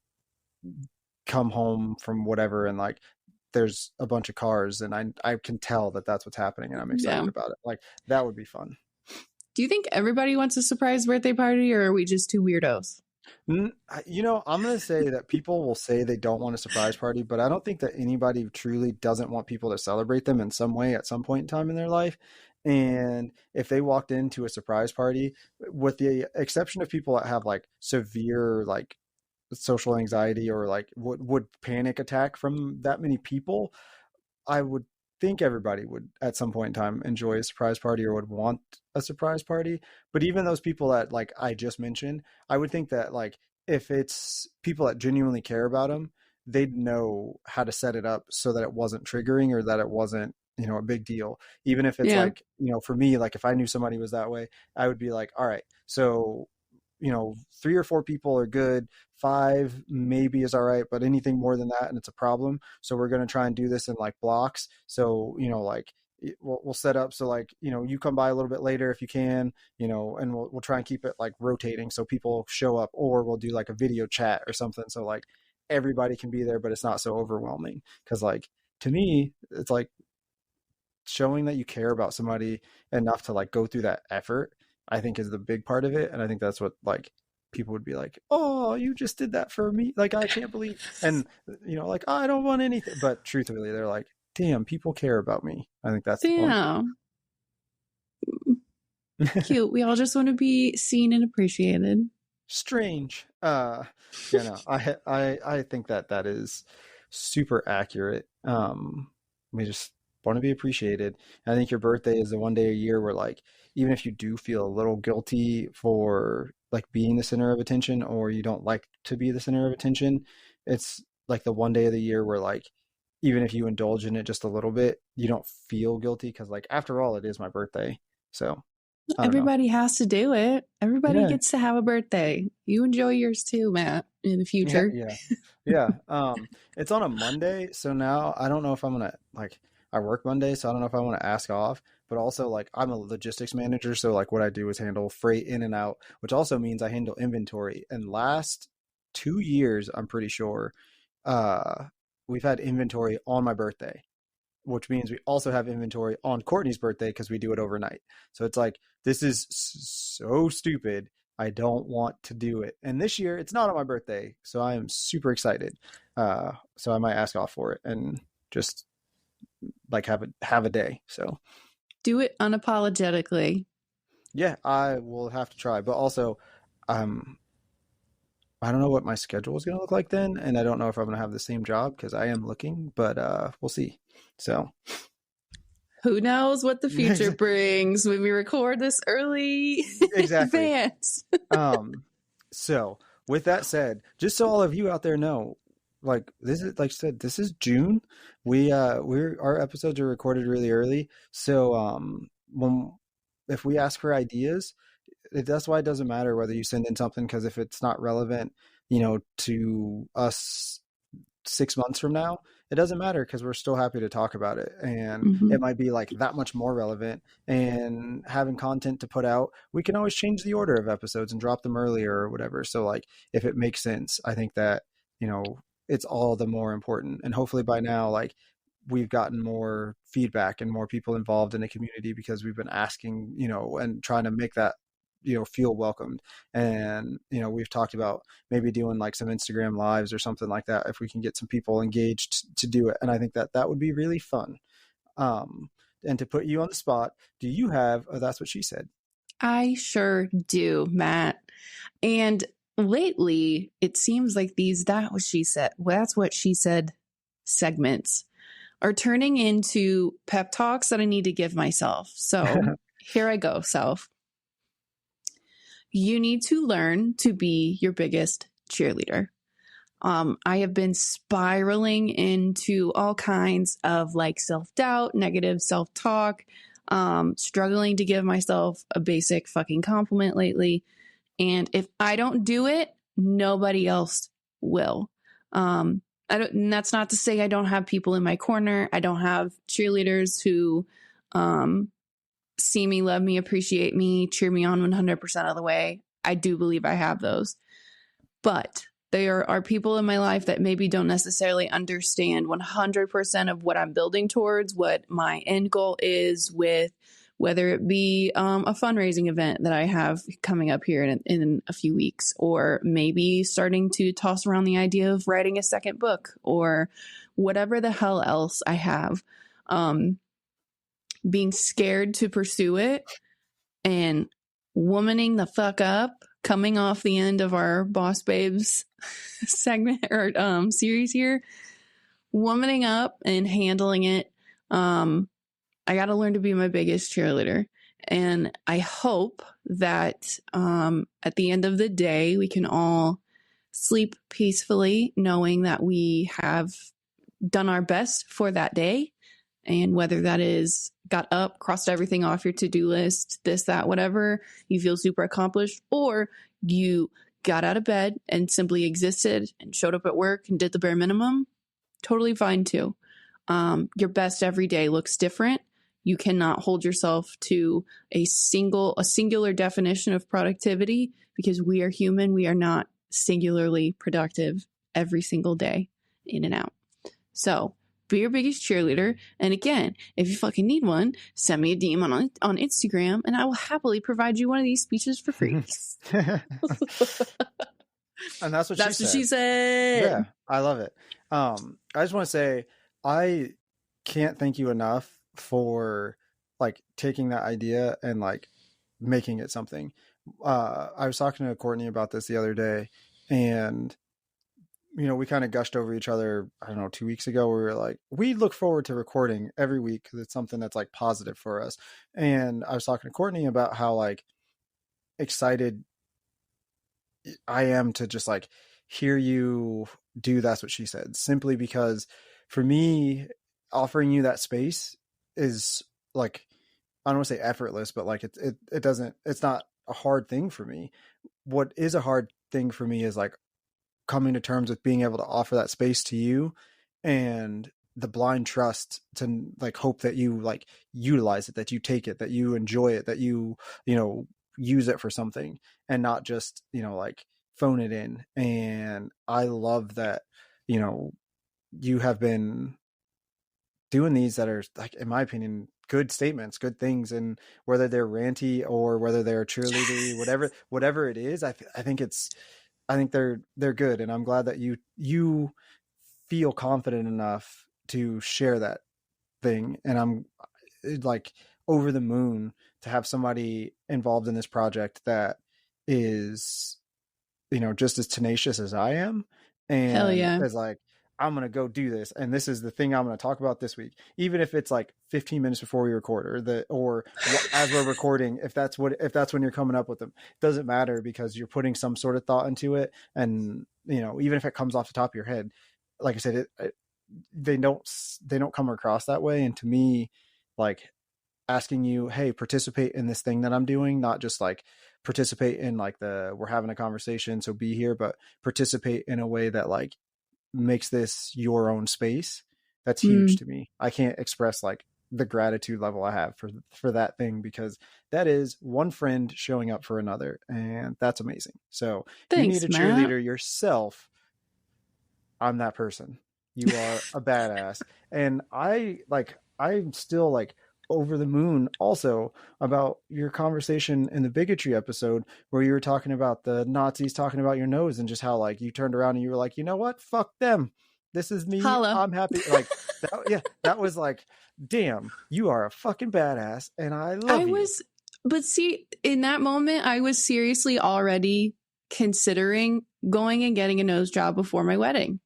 Speaker 1: come home from whatever and like there's a bunch of cars and I can tell that that's what's happening and I'm excited about it. Like that would be fun.
Speaker 2: Do you think everybody wants a surprise birthday party, or are we just two weirdos?
Speaker 1: I'm going to say that people will say they don't want a surprise party, but I don't think that anybody truly doesn't want people to celebrate them in some way at some point in time in their life. And if they walked into a surprise party, with the exception of people that have like severe like social anxiety or like would panic attack from that many people, I would think everybody would at some point in time enjoy a surprise party or would want a surprise party. But even those people that like I just mentioned, I would think that like if it's people that genuinely care about them, they'd know how to set it up so that it wasn't triggering or that it wasn't a big deal. Even if it's
Speaker 2: Yeah.
Speaker 1: like for me, like if I knew somebody was that way, I would be like, all right, so 3 or 4 people are good, 5 maybe is all right, but anything more than that and it's a problem, so we're going to try and do this in like blocks. So like we'll set up so like you come by a little bit later if you can, and we'll try and keep it like rotating so people show up, or we'll do like a video chat or something so like everybody can be there but it's not so overwhelming. Because like to me it's like showing that you care about somebody enough to like go through that effort I think is the big part of it. And I think that's what like people would be like, oh, you just did that for me. Like, I can't believe, and like, oh, I don't want anything. But truthfully, they're like, damn, people care about me. I think that's the point.
Speaker 2: Damn. Cute. We all just want to be seen and appreciated.
Speaker 1: Strange. No, I think that is super accurate. We just want to be appreciated. And I think your birthday is the one day a year where like, even if you do feel a little guilty for like being the center of attention, or you don't like to be the center of attention, it's like the one day of the year where like, even if you indulge in it just a little bit, you don't feel guilty because like, after all, it is my birthday. So I don't know.
Speaker 2: Everybody has to do it. Everybody
Speaker 1: Yeah.
Speaker 2: gets to have a birthday. You enjoy yours too, Matt, in the
Speaker 1: Yeah,
Speaker 2: future.
Speaker 1: yeah, yeah. It's on a Monday, so now I don't know if I'm gonna like I work Monday, so I don't know if I want to ask off. But also, like, I'm a logistics manager, so like what I do is handle freight in and out, which also means I handle inventory. And last 2 years, I'm pretty sure, uh, we've had inventory on my birthday, which means we also have inventory on Courtney's birthday because we do it overnight. So it's like, this is so stupid. I don't want to do it. And this year it's not on my birthday. So I am super excited. So I might ask off for it and just like have a day. So
Speaker 2: Do it unapologetically.
Speaker 1: yeah, I will have to try. But also, um, I don't know what my schedule is going to look like then. And I don't know if I'm going to have the same job because I am looking, but we'll see. So
Speaker 2: Who knows what the future brings when we record this early in
Speaker 1: exactly.
Speaker 2: advance.
Speaker 1: So with that said, just so all of you out there know, like this is like I said, this is June. We're our episodes are recorded really early. So when if we ask for ideas, that's why it doesn't matter whether you send in something, because if it's not relevant, to us 6 months from now, it doesn't matter because we're still happy to talk about it. And
Speaker 2: Mm-hmm.
Speaker 1: it might be like that much more relevant and having content to put out. We can always change the order of episodes and drop them earlier or whatever. So like if it makes sense, I think that, it's all the more important. And hopefully by now, like we've gotten more feedback and more people involved in the community because we've been asking, and trying to make that, feel welcomed. And, we've talked about maybe doing like some Instagram lives or something like that if we can get some people engaged to do it. And I think that that would be really fun. Um, and to put you on the spot, do you have That's What She Said?
Speaker 2: I sure do, Matt. And lately, it seems like that's what she said segments are turning into pep talks that I need to give myself. So here I go, self. You need to learn to be your biggest cheerleader. I have been spiraling into all kinds of like self-doubt, negative self-talk, struggling to give myself a basic fucking compliment lately. And if I don't do it, nobody else will. And that's not to say I don't have people in my corner. I don't have cheerleaders who see me, love me, appreciate me, cheer me on 100% of the way. I do believe I have those. But there are people in my life that maybe don't necessarily understand 100% of what I'm building towards, what my end goal is, with whether it be a fundraising event that I have coming up here in a few weeks, or maybe starting to toss around the idea of writing a second book, or whatever the hell else I have. Being scared to pursue it and womaning the fuck up, coming off the end of our Boss Babes segment or series here, womaning up and handling it. I got to learn to be my biggest cheerleader. And I hope that at the end of the day, we can all sleep peacefully knowing that we have done our best for that day. And whether that is got up, crossed everything off your to-do list, this, that, whatever, you feel super accomplished, or you got out of bed and simply existed and showed up at work and did the bare minimum, totally fine too. Your best every day looks different. You cannot hold yourself to a singular definition of productivity, because we are human. We are not singularly productive every single day, in and out. So be your biggest cheerleader. And again, if you fucking need one, send me a DM on Instagram, and I will happily provide you one of these speeches for free.
Speaker 1: And that's what
Speaker 2: That's
Speaker 1: she
Speaker 2: what
Speaker 1: said.
Speaker 2: she said.
Speaker 1: Yeah, I love it. I just want to say I can't thank you enough for like taking that idea and like making it something. I was talking to Courtney about this the other day, and we kind of gushed over each other. I don't know, 2 weeks ago, we were like, we look forward to recording every week because it's something that's like positive for us. And I was talking to Courtney about how like excited I am to just like hear you do That's What She Said, simply because for me, offering you that space is like, I don't want to say effortless, but like it doesn't, it's not a hard thing for me. What is a hard thing for me is like coming to terms with being able to offer that space to you, and the blind trust to like hope that you like utilize it, that you take it, that you enjoy it, that you know use it for something, and not just like phone it in. And I love that you know you have been doing these that are, like, in my opinion, good statements, good things, and whether they're ranty or whether they're cheerleadery, whatever it is, I think they're good, and I'm glad that you feel confident enough to share that thing. And I'm like over the moon to have somebody involved in this project that is just as tenacious as I am,
Speaker 2: Hell
Speaker 1: and
Speaker 2: yeah.
Speaker 1: is like, I'm going to go do this. And this is the thing I'm going to talk about this week, even if it's like 15 minutes before we record, or as we're recording, if that's when you're coming up with them, it doesn't matter, because you're putting some sort of thought into it. And, even if it comes off the top of your head, like I said, they don't come across that way. And to me, like, asking you, hey, participate in this thing that I'm doing, not just like participate in like we're having a conversation, so be here, but participate in a way that like makes this your own space. That's huge to me. I can't express like the gratitude level I have for that thing, because that is one friend showing up for another, and that's amazing. So if you need
Speaker 2: Thanks,
Speaker 1: a
Speaker 2: Matt.
Speaker 1: cheerleader yourself, I'm that person. You are a badass. And I'm still like over the moon also about your conversation in the bigotry episode, where you were talking about the Nazis talking about your nose, and just how like you turned around and you were like, you know what? Fuck them. This is me.
Speaker 2: Holla.
Speaker 1: I'm happy. Like that, yeah, that was like, damn, you are a fucking badass, and I love you.
Speaker 2: But see, in that moment, I was seriously already considering going and getting a nose job before my wedding.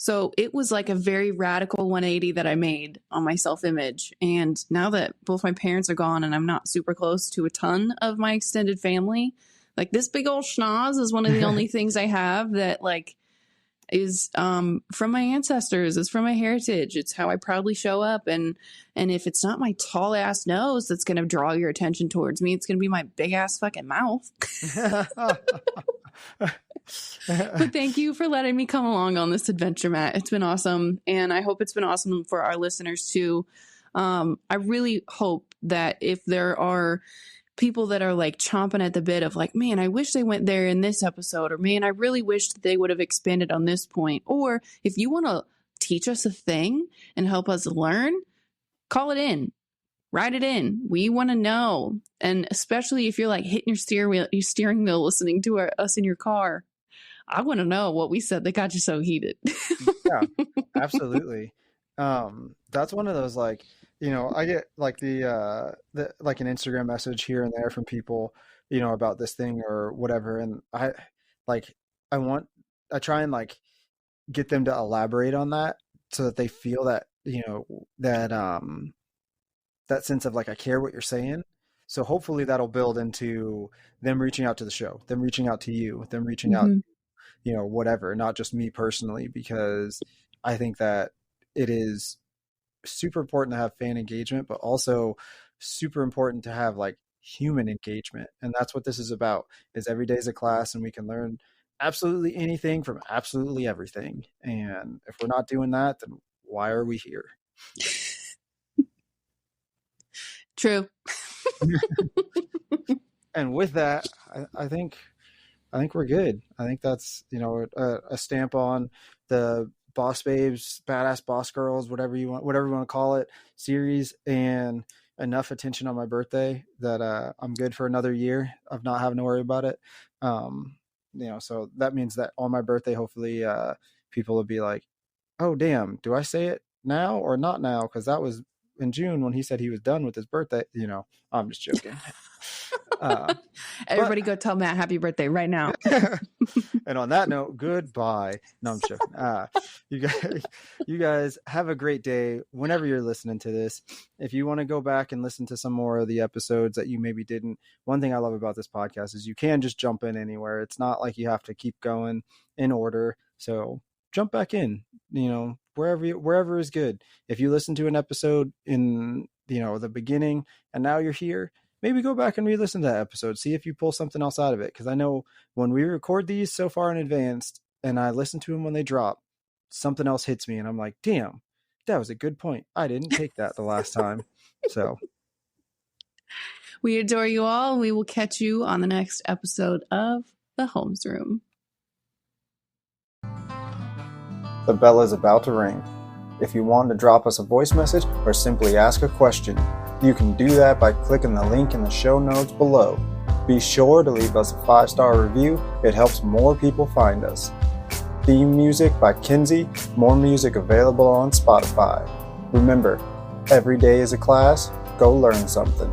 Speaker 2: So it was like a very radical 180 that I made on my self-image. And now that both my parents are gone and I'm not super close to a ton of my extended family, like this big old schnoz is one of the only things I have that like is from my ancestors. It's from my heritage. It's how I proudly show up. And if it's not my tall ass nose that's going to draw your attention towards me, it's going to be my big ass fucking mouth. But thank you for letting me come along on this adventure, Matt. It's been awesome. And I hope it's been awesome for our listeners too. I really hope that if there are people that are like chomping at the bit of like, man, I wish they went there in this episode, or man, I really wish that they would have expanded on this point. Or if you want to teach us a thing and help us learn, call it in. Write it in. We want to know. And especially if you're like hitting your steering wheel, listening to us in your car. I want to know what we said that got you so heated.
Speaker 1: Yeah, absolutely. That's one of those, like, I get like the like an Instagram message here and there from people, about this thing or whatever. And like, I try and like get them to elaborate on that, so that they feel that, that sense of like, I care what you're saying. So hopefully that'll build into them reaching out to the show, them reaching out to you, them reaching out,
Speaker 2: Mm-hmm.
Speaker 1: whatever, not just me personally, because I think that it is super important to have fan engagement, but also super important to have like human engagement. And that's what this is about, is every day is a class, and we can learn absolutely anything from absolutely everything. And if we're not doing that, then why are we here?
Speaker 2: True.
Speaker 1: And with that, I think we're good. I think that's, a stamp on the Boss Babes, Badass Boss Girls, whatever you want to call it, series, and enough attention on my birthday that I'm good for another year of not having to worry about it. So that means that on my birthday, hopefully people will be like, oh, damn, do I say it now or not now? Because that was in June when he said he was done with his birthday. I'm just joking.
Speaker 2: Everybody go tell Matt happy birthday right now.
Speaker 1: And on that note, goodbye. No, I'm joking. You guys have a great day whenever you're listening to this. If you want to go back and listen to some more of the episodes that you maybe didn't, one thing I love about this podcast is you can just jump in anywhere. It's not like you have to keep going in order. So jump back in, wherever is good. If you listen to an episode in, the beginning and now you're here, maybe go back and re-listen to that episode. See if you pull something else out of it. Because I know when we record these so far in advance and I listen to them when they drop, something else hits me and I'm like, damn, that was a good point. I didn't take that the last time. So
Speaker 2: we adore you all. We will catch you on the next episode of The Holmes Room.
Speaker 1: The bell is about to ring. If you want to drop us a voice message or simply ask a question, you can do that by clicking the link in the show notes below. Be sure to leave us a 5-star review. It helps more people find us. Theme music by Kinsey. More music available on Spotify. Remember, every day is a class. Go learn something.